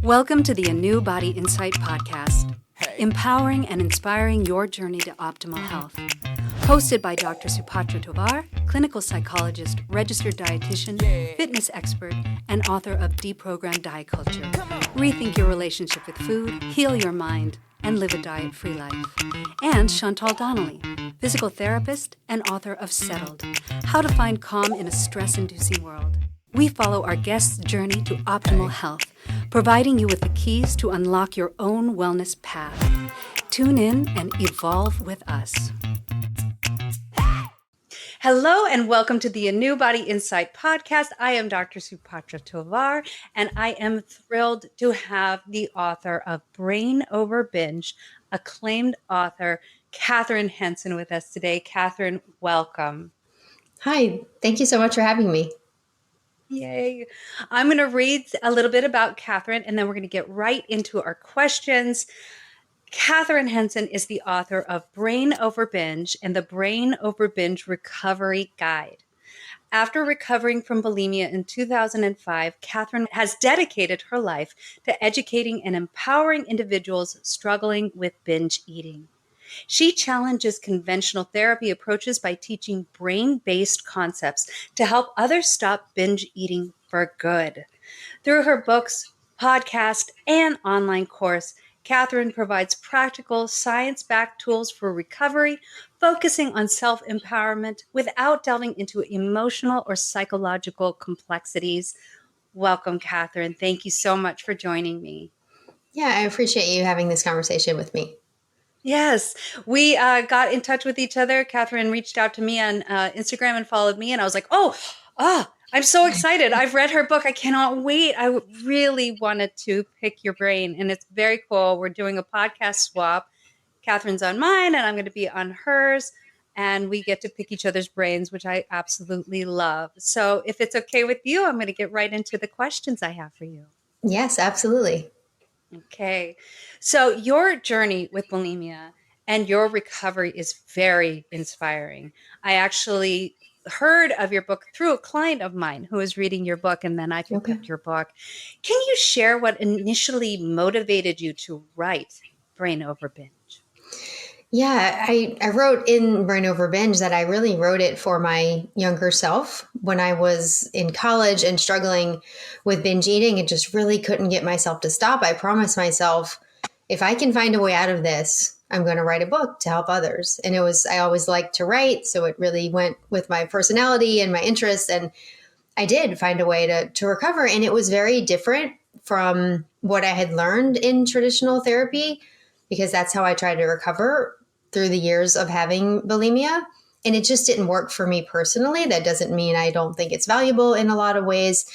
Welcome to the ANEW Insight Podcast, empowering and inspiring your journey to optimal health. Hosted by Dr. Supatra Tovar, clinical psychologist, registered dietitian, fitness expert, and author of Deprogrammed Diet Culture. Rethink your relationship with food, heal your mind, and live a diet-free life. And Chantal Donnelly, physical therapist and author of Settled, How to Find Calm in a Stress-Inducing World. We follow our guests' journey to optimal health, providing you with the keys to unlock your own wellness path. Tune in and evolve with us. Hello and welcome to the ANEW Insight Podcast. I am Dr. Supatra Tovar, and I am thrilled to have the author of Brain Over Binge, acclaimed author Kathryn Hansen, with us today. Kathryn, welcome. Hi, thank you so much for having me. Yay. I'm going to read a little bit about Kathryn, and then we're going to get right into our questions. Kathryn Hansen is the author of Brain Over Binge and the Brain Over Binge Recovery Guide. After recovering from bulimia in 2005, Kathryn has dedicated her life to educating and empowering individuals struggling with binge eating. She challenges conventional therapy approaches by teaching brain-based concepts to help others stop binge eating for good. Through her books, podcast, and online course, Kathryn provides practical, science-backed tools for recovery, focusing on self-empowerment without delving into emotional or psychological complexities. Welcome, Kathryn. Thank you so much for joining me. Yeah, I appreciate you having this conversation with me. Yes, we got in touch with each other. Kathryn reached out to me on Instagram and followed me, and I was like, I'm so excited. I've read her book. I cannot wait. I really wanted to pick your brain, and it's very cool. We're doing a podcast swap. Kathryn's on mine, and I'm going to be on hers, and we get to pick each other's brains, which I absolutely love. So if it's okay with you, I'm going to get right into the questions I have for you. Yes, absolutely. Okay. So your journey with bulimia and your recovery is very inspiring. I actually heard of your book through a client of mine who was reading your book, and then I picked up your book. Can you share what initially motivated you to write Brain Over Binge? Yeah, I wrote in Brain Over Binge that I really wrote it for my younger self when I was in college and struggling with binge eating and just really couldn't get myself to stop. I promised myself, if I can find a way out of this, I'm going to write a book to help others. And I always liked to write, so it really went with my personality and my interests. And I did find a way to recover. And it was very different from what I had learned in traditional therapy, because that's how I tried to recover through the years of having bulimia. And it just didn't work for me personally. That doesn't mean I don't think it's valuable in a lot of ways.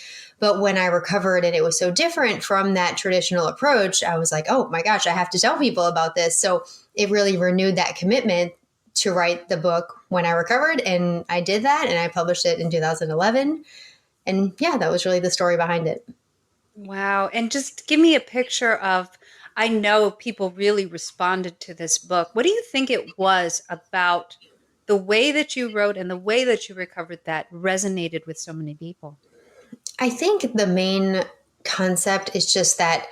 But when I recovered and it was so different from that traditional approach, I was like, oh my gosh, I have to tell people about this. So it really renewed that commitment to write the book when I recovered. And I did that, and I published it in 2011. And yeah, that was really the story behind it. Wow. And just give me a picture of, I know people really responded to this book. What do you think it was about the way that you wrote and the way that you recovered that resonated with so many people? I think the main concept is just that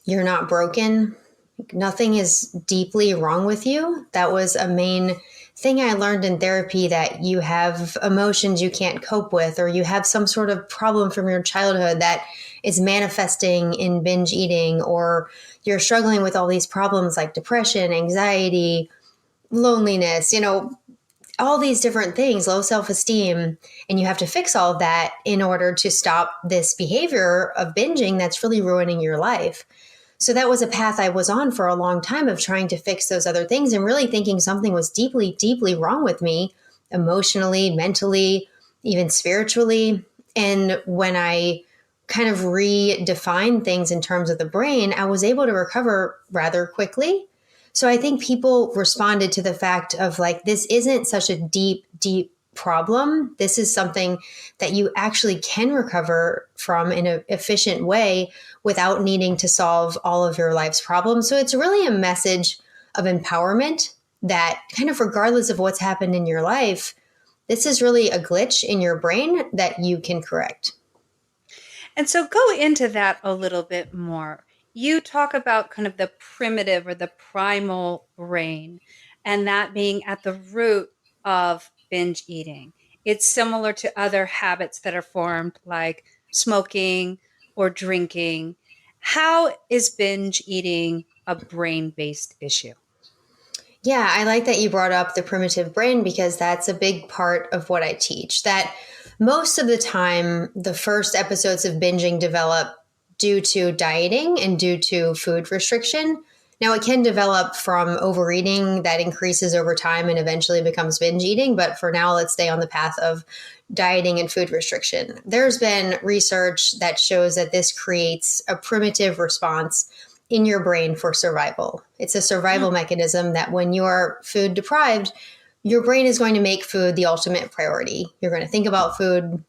you're not broken. Nothing is deeply wrong with you. That was a main thing I learned in therapy, that you have emotions you can't cope with, or you have some sort of problem from your childhood that is manifesting in binge eating, or you're struggling with all these problems like depression, anxiety, loneliness, all these different things, low self-esteem, and you have to fix all of that in order to stop this behavior of binging that's really ruining your life. So that was a path I was on for a long time, of trying to fix those other things and really thinking something was deeply, deeply wrong with me, emotionally, mentally, even spiritually. And when I kind of redefined things in terms of the brain, I was able to recover rather quickly. So I think people responded to the fact of like, this isn't such a deep, deep problem. This is something that you actually can recover from in an efficient way without needing to solve all of your life's problems. So it's really a message of empowerment that kind of regardless of what's happened in your life, this is really a glitch in your brain that you can correct. And so go into that a little bit more. you talk about kind of the primitive or the primal brain, and that being at the root of binge eating. It's similar to other habits that are formed, like smoking or drinking. How is binge eating a brain based issue? Yeah, I like that you brought up the primitive brain because that's a big part of what I teach. That most of the time, the first episodes of binging develop due to dieting and due to food restriction. Now, it can develop from overeating that increases over time and eventually becomes binge eating. But for now, let's stay on the path of dieting and food restriction. There's been research that shows that this creates a primitive response in your brain for survival. It's a survival mechanism that when you are food deprived, your brain is going to make food the ultimate priority. You're going to think about food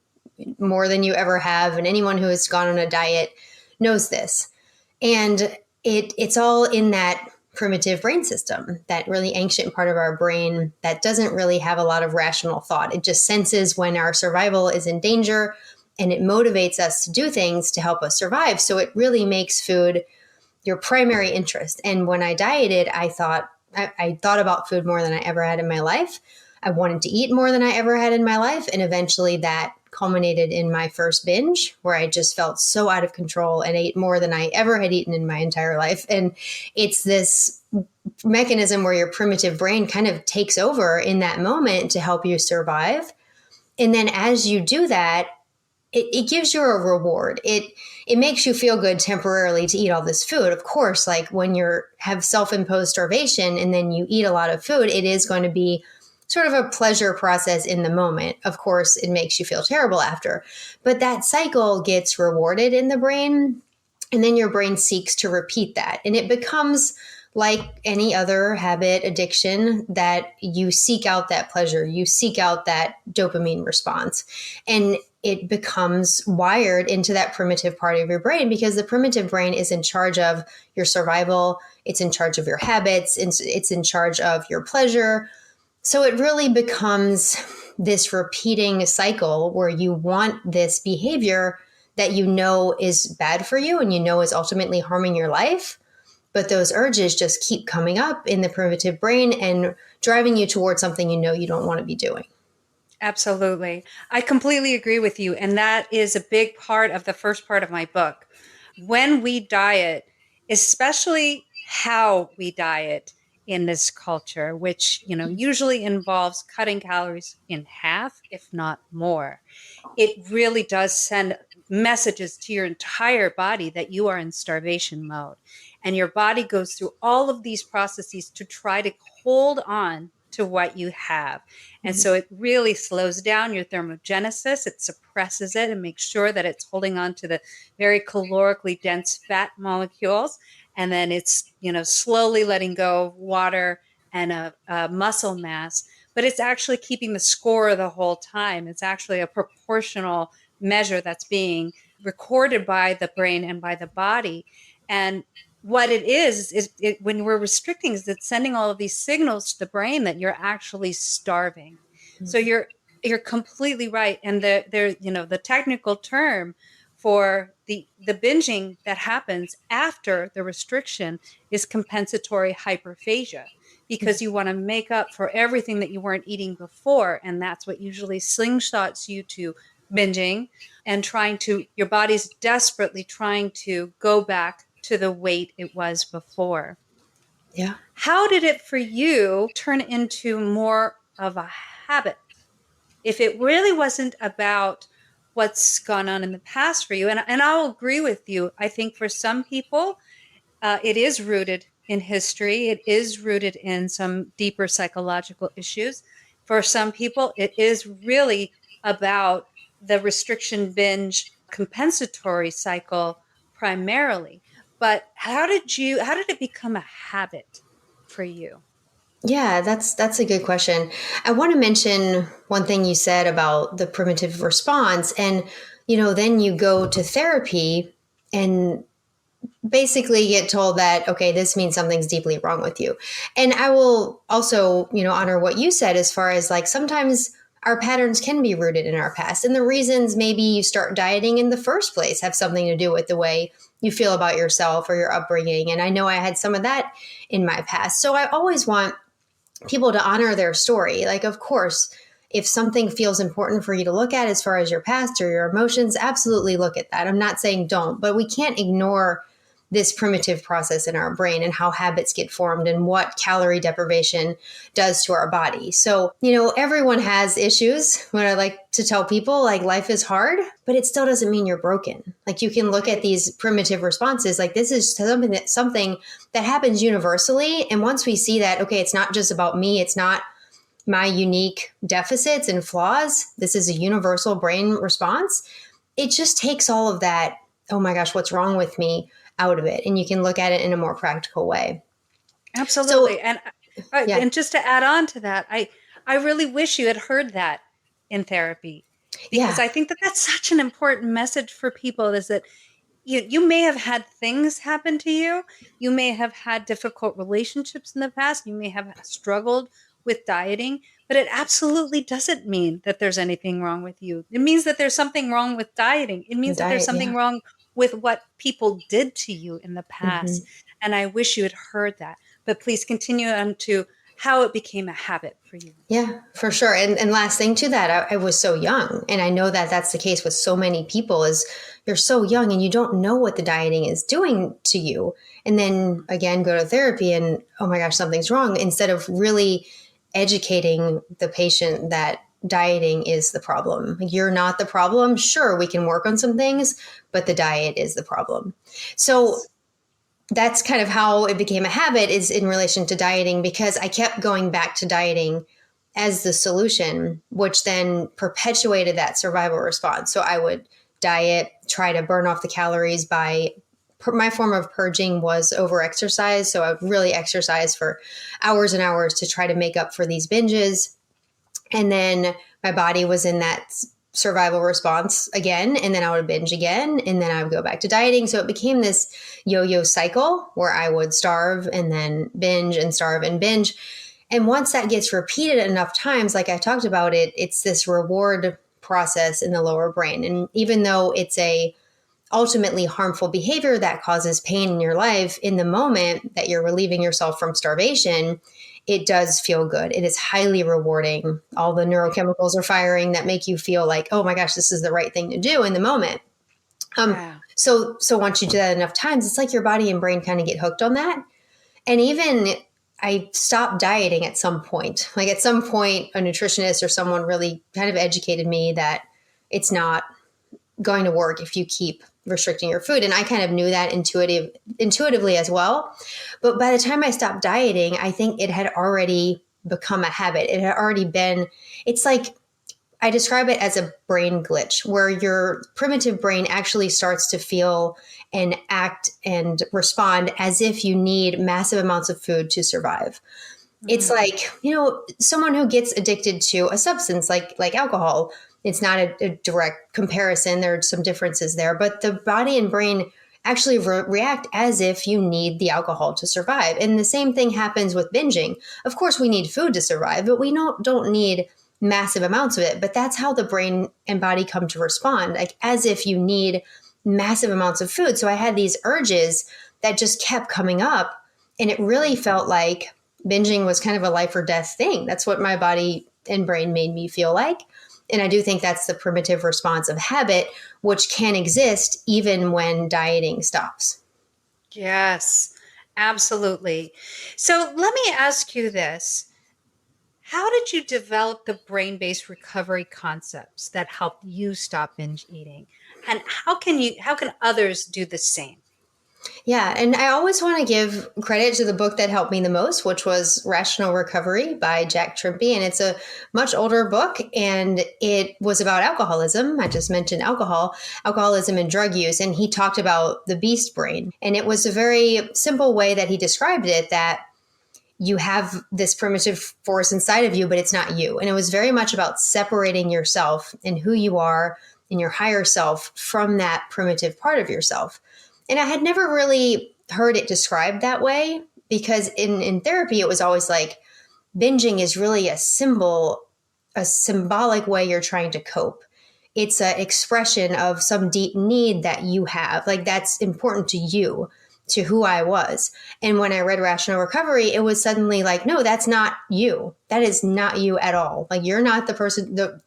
more than you ever have. And anyone who has gone on a diet knows this. And it's all in that primitive brain system, that really ancient part of our brain that doesn't really have a lot of rational thought. It just senses when our survival is in danger and it motivates us to do things to help us survive. So it really makes food your primary interest. And when I dieted, I thought about food more than I ever had in my life. I wanted to eat more than I ever had in my life. And eventually that culminated in my first binge where I just felt so out of control and ate more than I ever had eaten in my entire life. And it's this mechanism where your primitive brain kind of takes over in that moment to help you survive. And then as you do that, it gives you a reward. It makes you feel good temporarily to eat all this food. Of course, like when you have self-imposed starvation and then you eat a lot of food, it is going to be sort of a pleasure process in the moment. Of course, it makes you feel terrible after. But that cycle gets rewarded in the brain, and then your brain seeks to repeat that. And it becomes like any other habit addiction that you seek out that pleasure, you seek out that dopamine response. And it becomes wired into that primitive part of your brain because the primitive brain is in charge of your survival. It's in charge of your habits. It's in charge of your pleasure. So it really becomes this repeating cycle where you want this behavior that you know is bad for you and you know is ultimately harming your life. But those urges just keep coming up in the primitive brain and driving you towards something you know you don't want to be doing. Absolutely. I completely agree with you. And that is a big part of the first part of my book. When we diet, especially how we diet in this culture, which, usually involves cutting calories in half, if not more, it really does send messages to your entire body that you are in starvation mode. And your body goes through all of these processes to try to hold on to what you have. And so it really slows down your thermogenesis. It suppresses it and makes sure that it's holding on to the very calorically dense fat molecules. And then it's, slowly letting go of water and a muscle mass. But it's actually keeping the score the whole time. It's actually a proportional measure that's being recorded by the brain and by the body. And what it is when we're restricting is it's sending all of these signals to the brain that you're actually starving. Mm-hmm. So you're completely right. And the technical term for the binging that happens after the restriction is compensatory hyperphagia, because you want to make up for everything that you weren't eating before. And that's what usually slingshots you to binging and your body's desperately trying to go back to the weight it was before. Yeah. How did it for you turn into more of a habit? If it really wasn't about what's gone on in the past for you, and I'll agree with you. I think for some people, it is rooted in history. It is rooted in some deeper psychological issues. For some people, it is really about the restriction binge compensatory cycle primarily. But how did it become a habit for you? Yeah, that's a good question. I want to mention one thing you said about the primitive response. And, then you go to therapy and basically get told that, okay, this means something's deeply wrong with you. And I will also, honor what you said as far as like sometimes our patterns can be rooted in our past. And the reasons maybe you start dieting in the first place have something to do with the way you feel about yourself or your upbringing. And I know I had some of that in my past. So I always want people to honor their story. Like, of course, if something feels important for you to look at as far as your past or your emotions, absolutely look at that. I'm not saying don't, but we can't ignore this primitive process in our brain and how habits get formed and what calorie deprivation does to our body. So, everyone has issues. What I like to tell people, like, life is hard, but it still doesn't mean you're broken. Like, you can look at these primitive responses, like this is something that happens universally. And once we see that, okay, it's not just about me, it's not my unique deficits and flaws, this is a universal brain response. It just takes all of that, oh my gosh, what's wrong with me, out of it. And you can look at it in a more practical way. Absolutely. So, and just to add on to that, I really wish you had heard that in therapy, because I think that that's such an important message for people, is that you may have had things happen to you. You may have had difficult relationships in the past. You may have struggled with dieting, but it absolutely doesn't mean that there's anything wrong with you. It means that there's something wrong with dieting. It means that there's something wrong with what people did to you in the past. Mm-hmm. And I wish you had heard that. But please continue on to how it became a habit for you. Yeah, for sure. And last thing to that, I was so young. And I know that that's the case with so many people, is you're so young and you don't know what the dieting is doing to you. And then again, go to therapy and, oh my gosh, something's wrong, instead of really educating the patient that dieting is the problem. You're not the problem. Sure, we can work on some things, but the diet is the problem. So that's kind of how it became a habit, is in relation to dieting, because I kept going back to dieting as the solution, which then perpetuated that survival response. So I would diet, try to burn off the calories my form of purging was over-exercise. So I would really exercise for hours and hours to try to make up for these binges. And then my body was in that survival response again, and then I would binge again, and then I would go back to dieting. So it became this yo-yo cycle where I would starve and then binge and starve and binge. And once that gets repeated enough times, like I talked about it's this reward process in the lower brain. And even though it's a ultimately harmful behavior that causes pain in your life, in the moment that you're relieving yourself from starvation, it does feel good. It is highly rewarding. All the neurochemicals are firing that make you feel like, oh my gosh, this is the right thing to do in the moment. So once you do that enough times, it's like your body and brain kind of get hooked on that. And even I stopped dieting at some point. Like at some point, a nutritionist or someone really kind of educated me that it's not going to work if you keep restricting your food. And I kind of knew that intuitively as well. But by the time I stopped dieting, I think it had already become a habit. It had already been, it's like, I describe it as a brain glitch, where your primitive brain actually starts to feel and act and respond as if you need massive amounts of food to survive. Mm-hmm. It's like, someone who gets addicted to a substance like alcohol. It's not a direct comparison. There are some differences there, but the body and brain actually react as if you need the alcohol to survive. And the same thing happens with binging. Of course, we need food to survive, but we don't need massive amounts of it. But that's how the brain and body come to respond, like as if you need massive amounts of food. So I had these urges that just kept coming up, and it really felt like binging was kind of a life or death thing. That's what my body and brain made me feel like. And I do think that's the primitive response of habit, which can exist even when dieting stops. Yes, absolutely. So let me ask you this. How did you develop the brain-based recovery concepts that helped you stop binge eating? And how can others do the same? Yeah. And I always want to give credit to the book that helped me the most, which was Rational Recovery by Jack Trimpey. And it's a much older book, and it was about alcoholism. I just mentioned alcoholism and drug use. And he talked about the beast brain. And it was a very simple way that he described it, that you have this primitive force inside of you, but it's not you. And it was very much about separating yourself and who you are and your higher self from that primitive part of yourself. And I had never really heard it described that way, because in therapy, it was always like binging is really a symbol a symbolic way you're trying to cope. It's an expression of some deep need that you have. Like that's important to you, to who I was. And when I read Rational Recovery, it was suddenly like, no, that's not you. That is not you at all. Like you're not the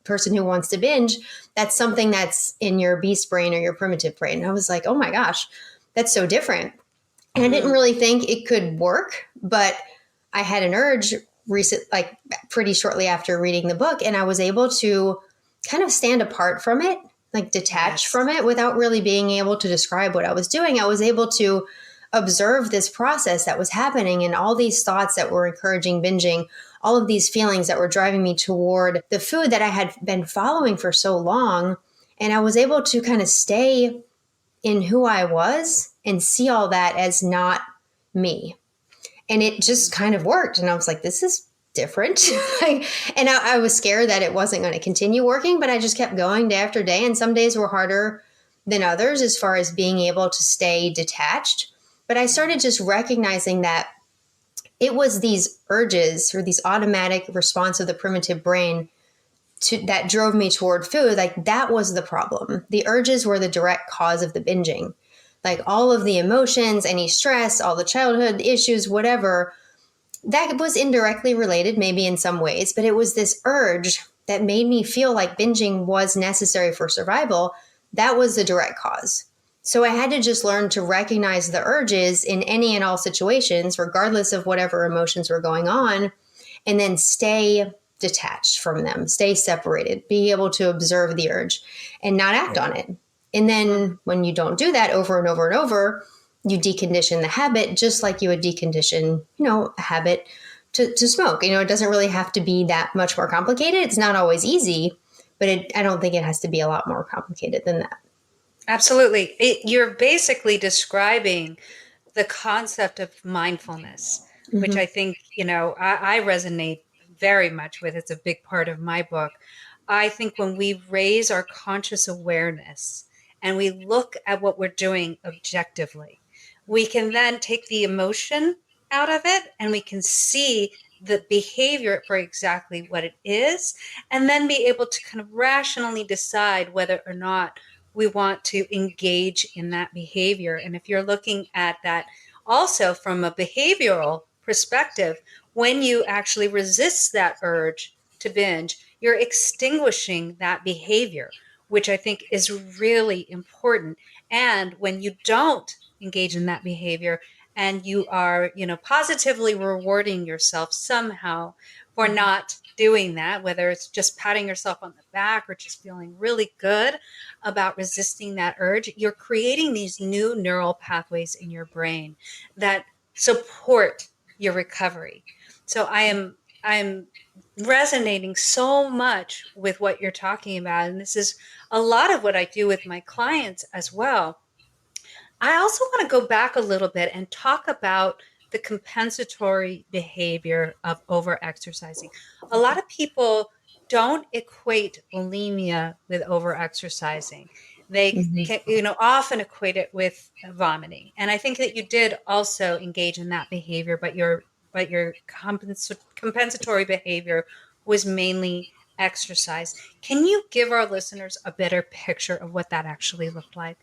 person who wants to binge. That's something that's in your beast brain or your primitive brain. And I was like, oh my gosh, that's so different. And I didn't really think it could work, but I had an urge pretty shortly after reading the book, and I was able to kind of stand apart from it, like detach from it without really being able to describe what I was doing. I was able to observe this process that was happening and all these thoughts that were encouraging binging, all of these feelings that were driving me toward the food that I had been following for so long. And I was able to kind of stay in who I was and see all that as not me. And it just kind of worked. And I was like, this is different. And I was scared that it wasn't going to continue working, but I just kept going day after day. And some days were harder than others as far as being able to stay detached. But I started just recognizing that it was these urges or these automatic response of the primitive brain that drove me toward food. Like that was the problem. The urges were the direct cause of the binging. Like all of the emotions, any stress, all the childhood issues, whatever, that was indirectly related, maybe in some ways, but it was this urge that made me feel like binging was necessary for survival. That was the direct cause. So I had to just learn to recognize the urges in any and all situations, regardless of whatever emotions were going on, and then stay detached from them, stay separated, be able to observe the urge and not act on it. And then when you don't do that over and over and over, you decondition the habit just like you would decondition, a habit to smoke. It doesn't really have to be that much more complicated. It's not always easy, but I don't think it has to be a lot more complicated than that. Absolutely. You're basically describing the concept of mindfulness, which I think, I resonate very much with. It's a big part of my book. I think when we raise our conscious awareness and we look at what we're doing objectively, we can then take the emotion out of it and we can see the behavior for exactly what it is, and then be able to kind of rationally decide whether or not we want to engage in that behavior. And if you're looking at that also from a behavioral perspective, when you actually resist that urge to binge, you're extinguishing that behavior, which I think is really important. And when you don't engage in that behavior and you are, positively rewarding yourself somehow for not doing that, whether it's just patting yourself on the back or just feeling really good about resisting that urge, you're creating these new neural pathways in your brain that support your recovery. So I am resonating so much with what you're talking about. And this is a lot of what I do with my clients as well. I also want to go back a little bit and talk about the compensatory behavior of overexercising. A lot of people don't equate bulimia with overexercising. They can, often equate it with vomiting. And I think that you did also engage in that behavior, but your compensatory behavior was mainly exercise. Can you give our listeners a better picture of what that actually looked like?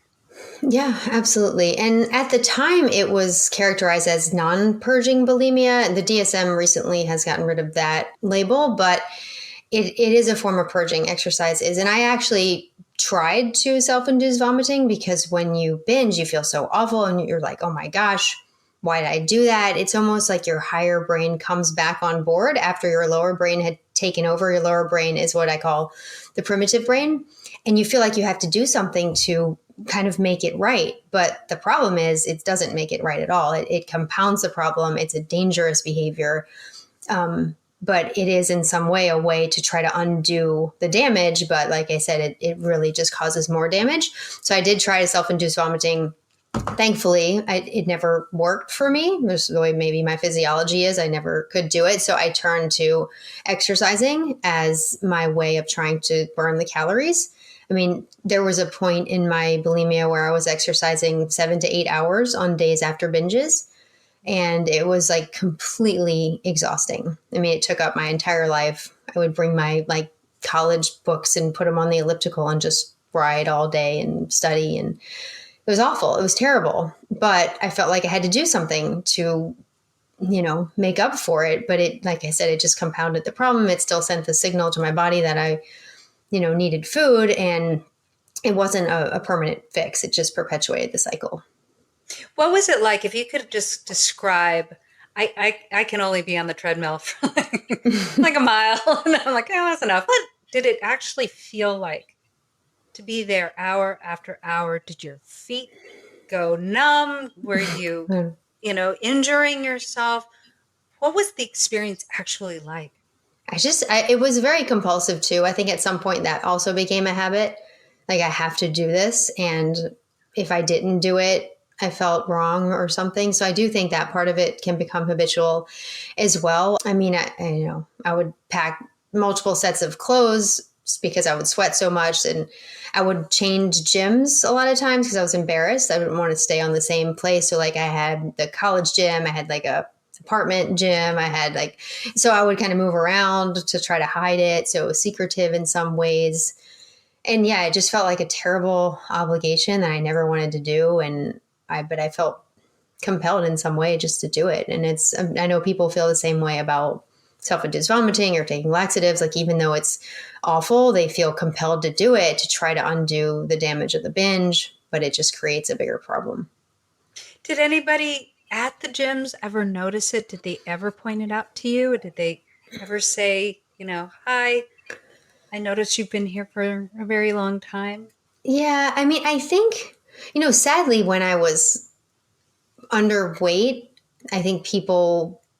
Yeah, absolutely. And at the time, it was characterized as non-purging bulimia. The DSM recently has gotten rid of that label, but it is a form of purging, exercise is. And I actually tried to self-induce vomiting because when you binge, you feel so awful and you're like, oh my gosh, why did I do that? It's almost like your higher brain comes back on board after your lower brain had taken over. Your lower brain is what I call the primitive brain. And you feel like you have to do something to kind of make it right. But the problem is it doesn't make it right at all. It compounds the problem. It's a dangerous behavior. But it is in some way a way to try to undo the damage. But like I said, it really just causes more damage. So I did try to self-induce vomiting. Thankfully, it never worked for me. Just the way maybe my physiology is, I never could do it. So I turned to exercising as my way of trying to burn the calories. I mean, there was a point in my bulimia where I was exercising 7 to 8 hours on days after binges. And it was like completely exhausting. I mean, it took up my entire life. I would bring my college books and put them on the elliptical and just ride all day and study. And it was awful. It was terrible. But I felt like I had to do something to, make up for it. But it, like I said, it just compounded the problem. It still sent the signal to my body that I, needed food, and it wasn't a permanent fix. It just perpetuated the cycle. What was it like? If you could just describe, I can only be on the treadmill for like a mile, and I'm like, oh, that's enough. What did it actually feel like to be there hour after hour? Did your feet go numb? Were you, injuring yourself? What was the experience actually like? It was very compulsive too. I think at some point that also became a habit. Like, I have to do this. And if I didn't do it, I felt wrong or something. So I do think that part of it can become habitual as well. I mean, I would pack multiple sets of clothes because I would sweat so much, and I would change gyms a lot of times because I was embarrassed. I didn't want to stay on the same place. So like, I had the college gym, I had like a apartment gym, so I would kind of move around to try to hide it. So it was secretive in some ways. And yeah, it just felt like a terrible obligation that I never wanted to do. But I felt compelled in some way just to do it. And I know people feel the same way about self-induced vomiting or taking laxatives. Like, even though it's awful, they feel compelled to do it to try to undo the damage of the binge, but it just creates a bigger problem. Did anybody at the gyms ever notice it? Did they ever point it out to you? Did they ever say, hi, I noticed you've been here for a very long time? Yeah. I mean, I think, sadly, when I was underweight, I think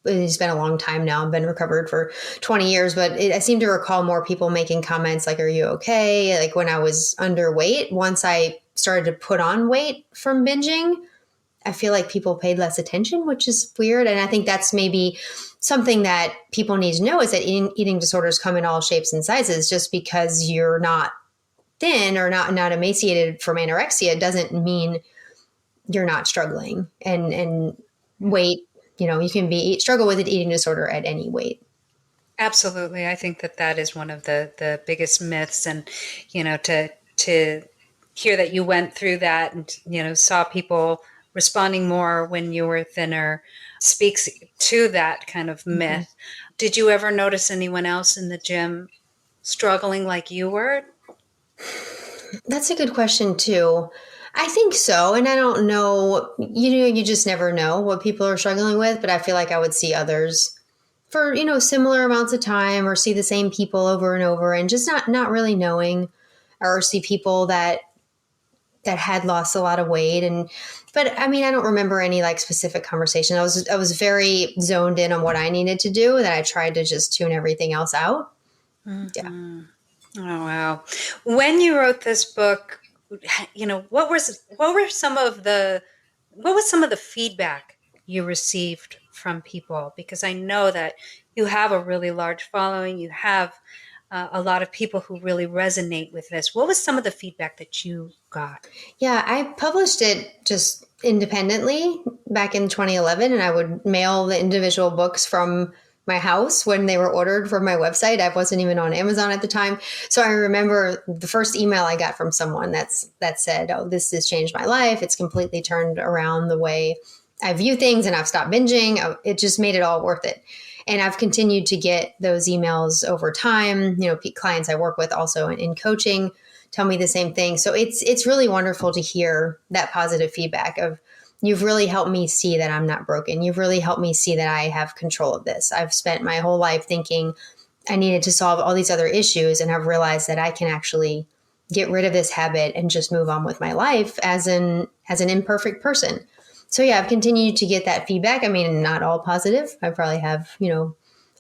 it's been a long time now. I've been recovered for 20 years, but I seem to recall more people making comments like, are you okay? Like, when I was underweight, once I started to put on weight from binging, I feel like people paid less attention, which is weird. And I think that's maybe something that people need to know, is that eating disorders come in all shapes and sizes. Just because you're not thin or not emaciated from anorexia doesn't mean you're not struggling. And weight, you can struggle with an eating disorder at any weight. Absolutely. I think that is one of the biggest myths. And, to hear that you went through that and, saw people responding more when you were thinner speaks to that kind of myth. Mm-hmm. Did you ever notice anyone else in the gym struggling like you were? That's a good question too. I think so. And I don't know, you just never know what people are struggling with, but I feel like I would see others for, similar amounts of time, or see the same people over and over, and just not really knowing, or see people that had lost a lot of weight. But I mean, I don't remember any like specific conversation. I was very zoned in on what I needed to do, that I tried to just tune everything else out. Mm-hmm. Yeah. Oh, wow. When you wrote this book, what was some of the feedback you received from people? Because I know that you have a really large following. You have a lot of people who really resonate with this. What was some of the feedback that you got? Yeah, I published it just independently back in 2011, and I would mail the individual books from my house when they were ordered from my website. I wasn't even on Amazon at the time. So I remember the first email I got from someone that said, oh, this has changed my life. It's completely turned around the way I view things, and I've stopped binging. It just made it all worth it. And I've continued to get those emails over time. Clients I work with also in coaching tell me the same thing. So it's really wonderful to hear that positive feedback of, you've really helped me see that I'm not broken. You've really helped me see that I have control of this. I've spent my whole life thinking I needed to solve all these other issues, and I've realized that I can actually get rid of this habit and just move on with my life as an imperfect person. So yeah, I've continued to get that feedback. I mean, not all positive. I probably have, I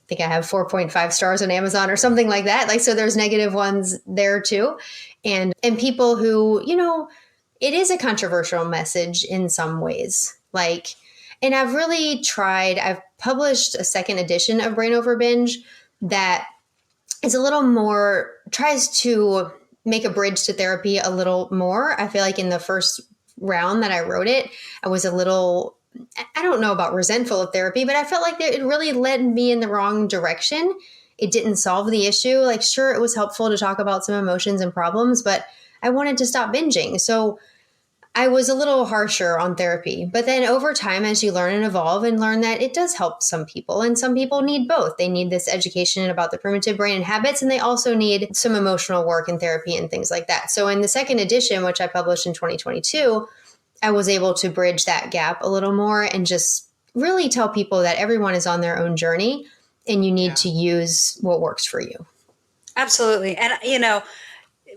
think I have 4.5 stars on Amazon or something like that. Like, so there's negative ones there too. And people who, it is a controversial message in some ways. Like, and I've published a second edition of Brain Over Binge that is a little more, tries to make a bridge to therapy a little more. I feel like in the first round that I wrote it, I was a little, I don't know about resentful of therapy, but I felt like it really led me in the wrong direction. it didn't solve the issue. Like, sure, it was helpful to talk about some emotions and problems, but I wanted to stop binging. So I was a little harsher on therapy. But then over time, as you learn and evolve and learn that it does help some people, and some people need both. They need this education about the primitive brain and habits, and they also need some emotional work and therapy and things like that. So in the second edition, which I published in 2022, I was able to bridge that gap a little more and just really tell people that everyone is on their own journey and you need to use what works for you. Absolutely. And,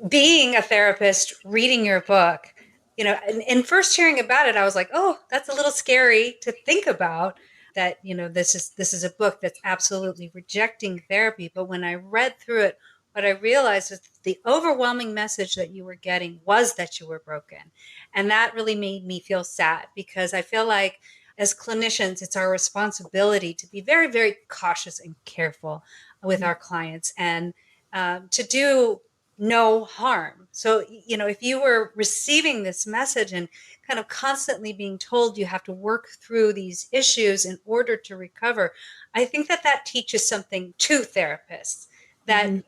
being a therapist, reading your book, and first hearing about it, I was like, oh, that's a little scary to think about that, this is a book that's absolutely rejecting therapy. But when I read through it, what I realized is the overwhelming message that you were getting was that you were broken. And that really made me feel sad, because I feel like as clinicians, it's our responsibility to be very, very cautious and careful with our clients and to do no harm. So, if you were receiving this message and kind of constantly being told you have to work through these issues in order to recover, I think that teaches something to therapists that,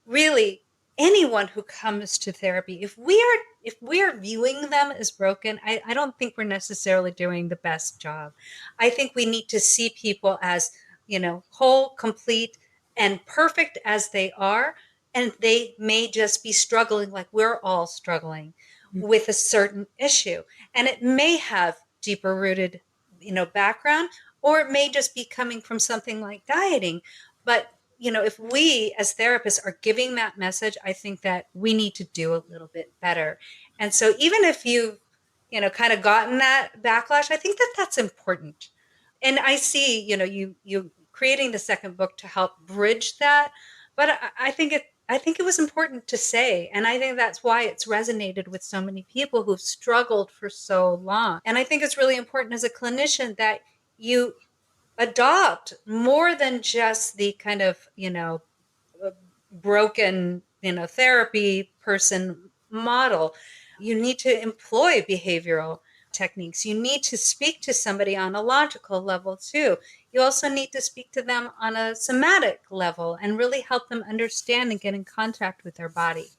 really anyone who comes to therapy, if we are viewing them as broken, I don't think we're necessarily doing the best job. I think we need to see people as, whole, complete, and perfect as they are. And they may just be struggling like we're all struggling with a certain issue. And it may have deeper rooted, background, or it may just be coming from something like dieting. But, if we as therapists are giving that message, I think that we need to do a little bit better. And so even if you've, kind of gotten that backlash, I think that that's important. And I see, you creating the second book to help bridge that. But I think it was important to say. And I think that's why it's resonated with so many people who've struggled for so long. And I think it's really important as a clinician that you adopt more than just the kind of, broken, therapy person model. You need to employ behavioral techniques. You need to speak to somebody on a logical level too. You also need to speak to them on a somatic level and really help them understand and get in contact with their body.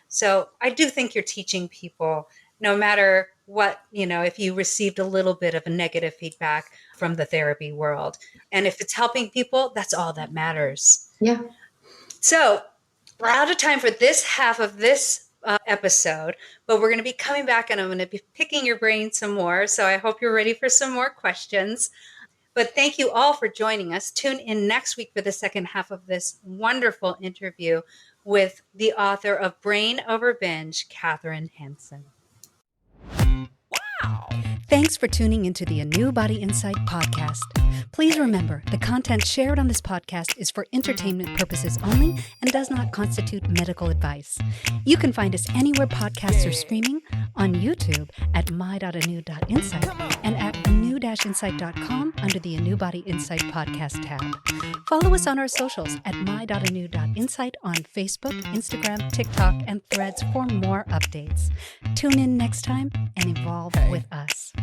So I do think you're teaching people, no matter what, if you received a little bit of a negative feedback from the therapy world. And if it's helping people, that's all that matters. Yeah. So we're out of time for this half of this episode, but we're going to be coming back and I'm going to be picking your brain some more. So I hope you're ready for some more questions. But thank you all for joining us. Tune in next week for the second half of this wonderful interview with the author of Brain Over Binge, Kathryn Hansen. Wow! Thanks for tuning into the ANEW Body Insight podcast. Please remember, the content shared on this podcast is for entertainment purposes only and does not constitute medical advice. You can find us anywhere podcasts are streaming, on YouTube at my.anew.insight and at anew-insight.com under the ANEW Body Insight podcast tab. Follow us on our socials at my.anew.insight on Facebook, Instagram, TikTok, and Threads for more updates. Tune in next time and evolve with us.